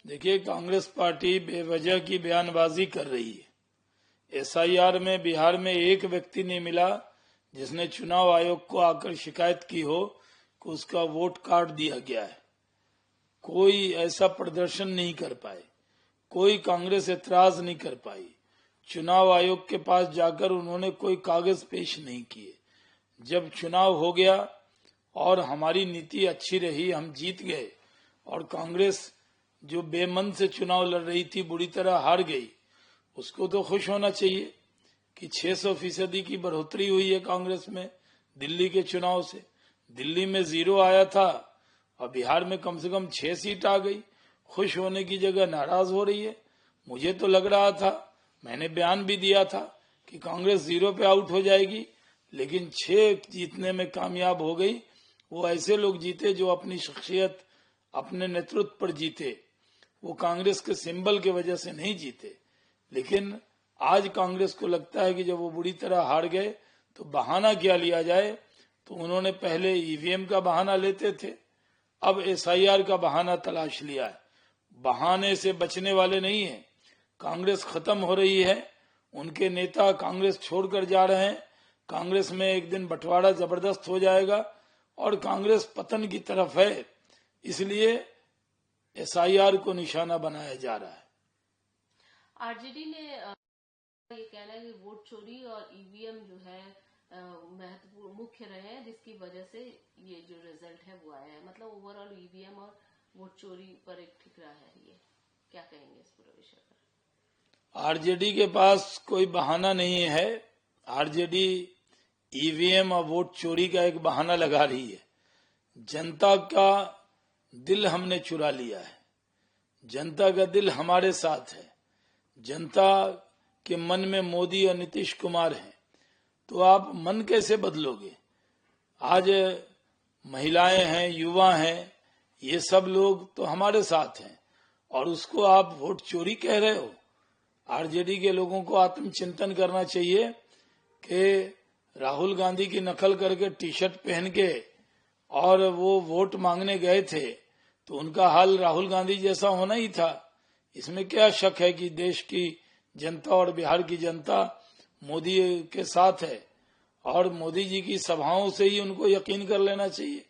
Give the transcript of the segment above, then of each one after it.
देखिए, कांग्रेस पार्टी बेवजह की बयानबाजी कर रही है। एसआईआर में बिहार में एक व्यक्ति नहीं मिला जिसने चुनाव आयोग को आकर शिकायत की हो कि उसका वोट काट दिया गया है। कोई ऐसा प्रदर्शन नहीं कर पाए, कोई कांग्रेस एतराज नहीं कर पाई। चुनाव आयोग के पास जाकर उन्होंने कोई कागज पेश नहीं किए। जब चुनाव हो गया और हमारी नीति अच्छी रही, हम जीत गए और कांग्रेस जो बेमन से चुनाव लड़ रही थी बुरी तरह हार गई, उसको तो खुश होना चाहिए कि 600% की बढ़ोतरी हुई है कांग्रेस में दिल्ली के चुनाव से। दिल्ली में 0 आया था और बिहार में कम से कम 6 सीट आ गई। खुश होने की जगह नाराज हो रही है। मुझे तो लग रहा था, मैंने बयान भी दिया था कि कांग्रेस 0 पे आउट हो जाएगी, लेकिन 6 जीतने में कामयाब हो गई। वो ऐसे लोग जीते जो अपनी शख्सियत, अपने नेतृत्व पर जीते। वो कांग्रेस के सिंबल के वजह से नहीं जीते। लेकिन आज कांग्रेस को लगता है कि जब वो बुरी तरह हार गए तो बहाना क्या लिया जाए, तो उन्होंने पहले ईवीएम का बहाना लेते थे, अब एसआईआर का बहाना तलाश लिया है। बहाने से बचने वाले नहीं है। कांग्रेस खत्म हो रही है, उनके नेता कांग्रेस छोड़कर जा रहे हैं। कांग्रेस में एक दिन बंटवारा जबरदस्त हो जाएगा और कांग्रेस पतन की तरफ है। इसलिए एसआईआर को निशाना बनाया जा रहा है। आरजेडी ने ये कहना है कि वोट चोरी और ईवीएम जो है महत्वपूर्ण मुख्य रहे हैं, जिसकी वजह से ये जो रिजल्ट है वो आया है। मतलब ओवरऑल ईवीएम और वोट चोरी पर एक ठिकरा है। ये क्या कहेंगे इस पूरे विषय पर? आरजेडी के पास कोई बहाना नहीं है। आरजेडी ईवीएम और वोट चोरी का एक बहाना लगा रही है। जनता का दिल हमने चुरा लिया है। जनता का दिल हमारे साथ है। जनता के मन में मोदी और नीतीश कुमार हैं, तो आप मन कैसे बदलोगे? आज महिलाएं हैं, युवा हैं, ये सब लोग तो हमारे साथ हैं और उसको आप वोट चोरी कह रहे हो। आरजेडी के लोगों को आत्मचिंतन करना चाहिए कि राहुल गांधी की नकल करके टी शर्ट पहन के और वो वोट मांगने गए थे, तो उनका हाल राहुल गांधी जैसा होना ही था। इसमें क्या शक है कि देश की जनता और बिहार की जनता मोदी के साथ है और मोदी जी की सभाओं से ही उनको यकीन कर लेना चाहिए।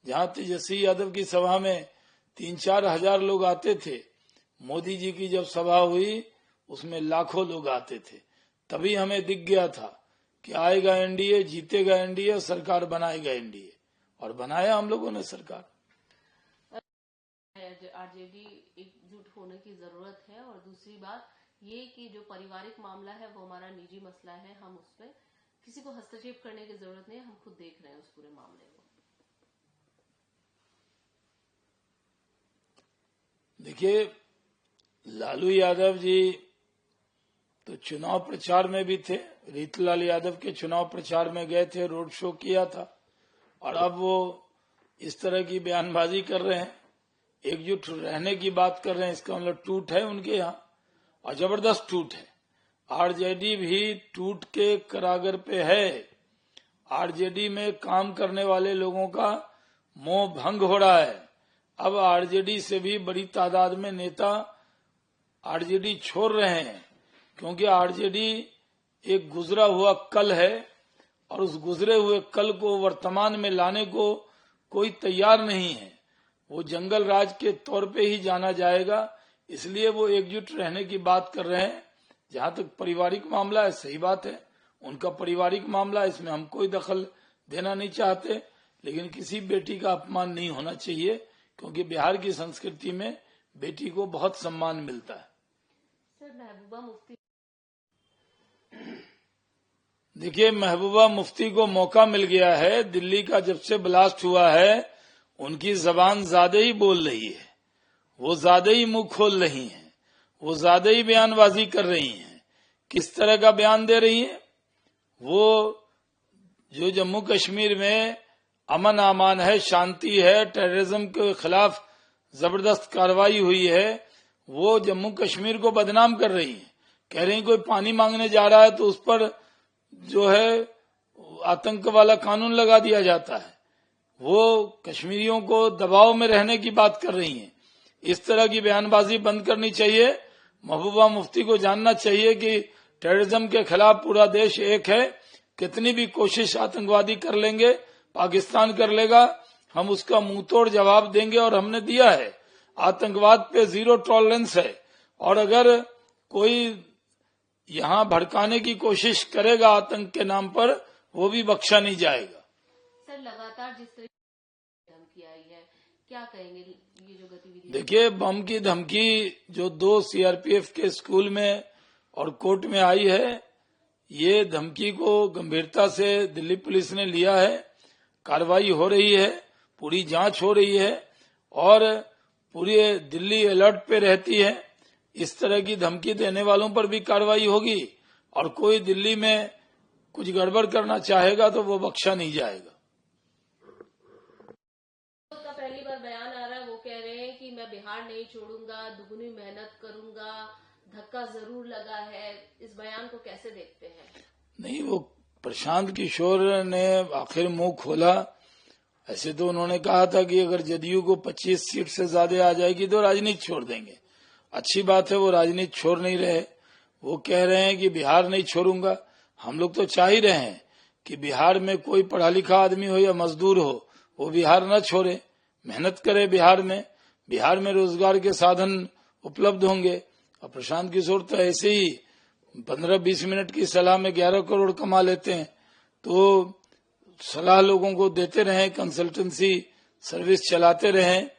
जहां तेजस्वी यादव की सभा में 3-4 हजार लोग आते थे, मोदी जी की जब सभा हुई उसमें लाखों लोग आते थे। तभी हमें दिख गया था कि आएगा एनडीए, जीतेगा एनडीए, सरकार बनाएगा एनडीए, और बनाया हम लोगों ने सरकार। आरजेडी एकजुट होने की जरूरत है। और दूसरी बात ये कि जो पारिवारिक मामला है वो हमारा निजी मसला है, हम उसमें किसी को हस्तक्षेप करने की जरूरत नहीं है, हम खुद देख रहे हैं उस पूरे मामले को। देखिए, लालू यादव जी तो चुनाव प्रचार में भी थे। रीतलाल यादव के चुनाव प्रचार में गए थे, रोड शो किया था, और अब वो इस तरह की बयानबाजी कर रहे हैं, एकजुट रहने की बात कर रहे हैं। इसका मतलब टूट है उनके यहाँ, और जबरदस्त टूट है। आरजेडी भी टूट के करागर पे है। आरजेडी में काम करने वाले लोगों का मोह भंग हो रहा है। अब आरजेडी से भी बड़ी तादाद में नेता आरजेडी छोड़ रहे हैं, क्योंकि आरजेडी एक गुजरा हुआ कल है और उस गुजरे हुए कल को वर्तमान में लाने को कोई तैयार नहीं है। वो जंगल राज के तौर पे ही जाना जाएगा, इसलिए वो एकजुट रहने की बात कर रहे हैं। जहां तक पारिवारिक मामला है, सही बात है, उनका पारिवारिक मामला, इसमें हम कोई दखल देना नहीं चाहते, लेकिन किसी बेटी का अपमान नहीं होना चाहिए, क्योंकि बिहार की संस्कृति में बेटी को बहुत सम्मान मिलता है। सर, महबूबा मुफ्ती, देखिए, महबूबा मुफ्ती को मौका मिल गया है। दिल्ली का जब से ब्लास्ट हुआ है, उनकी जबान ज्यादा ही बोल रही है, वो ज्यादा ही मुंह खोल रही हैं, वो ज्यादा ही बयानबाजी कर रही हैं। किस तरह का बयान दे रही हैं? वो जो जम्मू कश्मीर में अमन अमान है, शांति है, टेररिज्म के खिलाफ जबरदस्त कार्रवाई हुई है, वो जम्मू कश्मीर को बदनाम कर रही है। कह रही कोई पानी मांगने जा रहा है तो उस पर जो है आतंक वाला कानून लगा दिया जाता है। वो कश्मीरियों को दबाव में रहने की बात कर रही हैं। इस तरह की बयानबाजी बंद करनी चाहिए। महबूबा मुफ्ती को जानना चाहिए कि टेररिज्म के खिलाफ पूरा देश एक है। कितनी भी कोशिश आतंकवादी कर लेंगे, पाकिस्तान कर लेगा, हम उसका मुंह तोड़ जवाब देंगे और हमने दिया है। आतंकवाद पे 0 टॉलरेंस है और अगर कोई यहाँ भड़काने की कोशिश करेगा आतंक के नाम पर, वो भी बख्शा नहीं जाएगा। सर, लगातार जिस तरह धमकी आई है, क्या कहेंगे ये जो गतिविधि? देखिए, बम की धमकी जो 2 सीआरपीएफ के स्कूल में और कोर्ट में आई है, ये धमकी को गंभीरता से दिल्ली पुलिस ने लिया है। कार्रवाई हो रही है, पूरी जांच हो रही है और पूरी दिल्ली अलर्ट पे रहती है। इस तरह की धमकी देने वालों पर भी कार्रवाई होगी और कोई दिल्ली में कुछ गड़बड़ करना चाहेगा तो वो बख्शा नहीं जाएगा। उसका पहली बार बयान आ रहा है, वो कह रहे हैं कि मैं बिहार नहीं छोड़ूंगा, दुगनी मेहनत करूंगा, धक्का जरूर लगा है। इस बयान को कैसे देखते हैं? नहीं, वो प्रशांत किशोर ने आखिर मुंह खोला। ऐसे तो उन्होंने कहा था कि अगर जदयू को 25 सीट से ज्यादा आ जाएगी तो राजनीति छोड़ देंगे। अच्छी बात है, वो राजनीति छोड़ नहीं रहे। वो कह रहे हैं कि बिहार नहीं छोड़ूंगा। हम लोग तो चाह ही रहे हैं कि बिहार में कोई पढ़ा लिखा आदमी हो या मजदूर हो, वो बिहार न छोड़े, मेहनत करे। बिहार में रोजगार के साधन उपलब्ध होंगे। और प्रशांत किशोर तो ऐसे ही 15-20 मिनट की सलाह में 11 करोड़ कमा लेते हैं। तो सलाह लोगों को देते रहें, कंसल्टेंसी सर्विस चलाते रहें,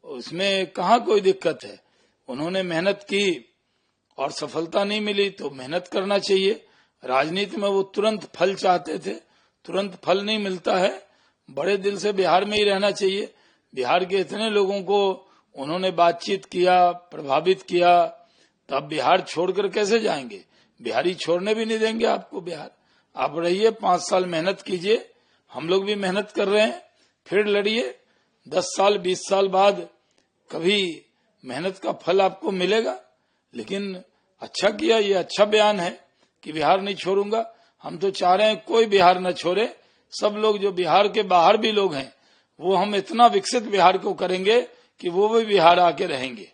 उसमें कहाँ कोई दिक्कत है। उन्होंने मेहनत की और सफलता नहीं मिली तो मेहनत करना चाहिए। राजनीति में वो तुरंत फल चाहते थे, तुरंत फल नहीं मिलता है। बड़े दिल से बिहार में ही रहना चाहिए। बिहार के इतने लोगों को उन्होंने बातचीत किया, प्रभावित किया, तब बिहार छोड़कर कैसे जाएंगे? बिहारी छोड़ने भी नहीं देंगे आपको बिहार। आप रहिए, 5 साल मेहनत कीजिए। हम लोग भी मेहनत कर रहे हैं, फिर लड़िए। 10 साल 20 साल बाद कभी मेहनत का फल आपको मिलेगा। लेकिन अच्छा किया, ये अच्छा बयान है कि बिहार नहीं छोड़ूंगा। हम तो चाह रहे हैं कोई बिहार न छोड़े। सब लोग जो बिहार के बाहर भी लोग हैं, वो हम इतना विकसित बिहार को करेंगे कि वो भी बिहार आके रहेंगे।